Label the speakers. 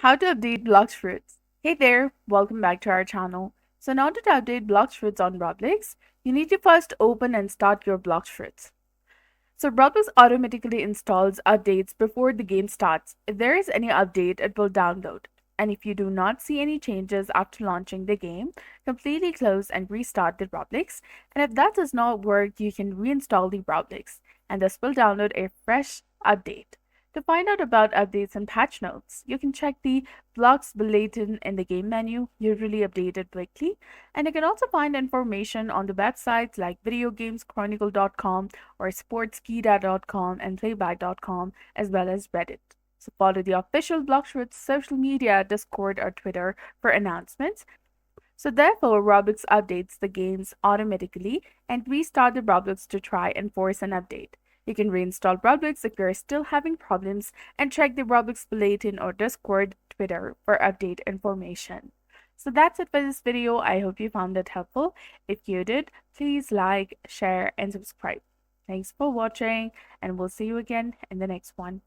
Speaker 1: How to update Blox Fruits. Hey there, welcome back to our channel. So now to update Blox Fruits on Roblox, you need to first open and start your Blox Fruits. So Roblox automatically installs updates before the game starts. If there is any update, it will download. And if you do not see any changes after launching the game, completely close and restart the Roblox. And if that does not work, you can reinstall the Roblox, and this will download a fresh update. To find out about updates and patch notes, you can check the Blox Bulletin in the game menu, usually updated quickly. And you can also find information on the websites like videogameschronicle.com or sportskeeda.com and playback.com, as well as Reddit. So follow the official Bloxfruit social media, Discord, or Twitter for announcements. So therefore, Roblox updates the games automatically and restart the Roblox to try and force an update. You can reinstall Roblox if you're still having problems and check the Roblox Bulletin or Discord Twitter for update information. So that's it for this video. I hope you found it helpful. If you did, please like, share, and subscribe. Thanks for watching, and we'll see you again in the next one.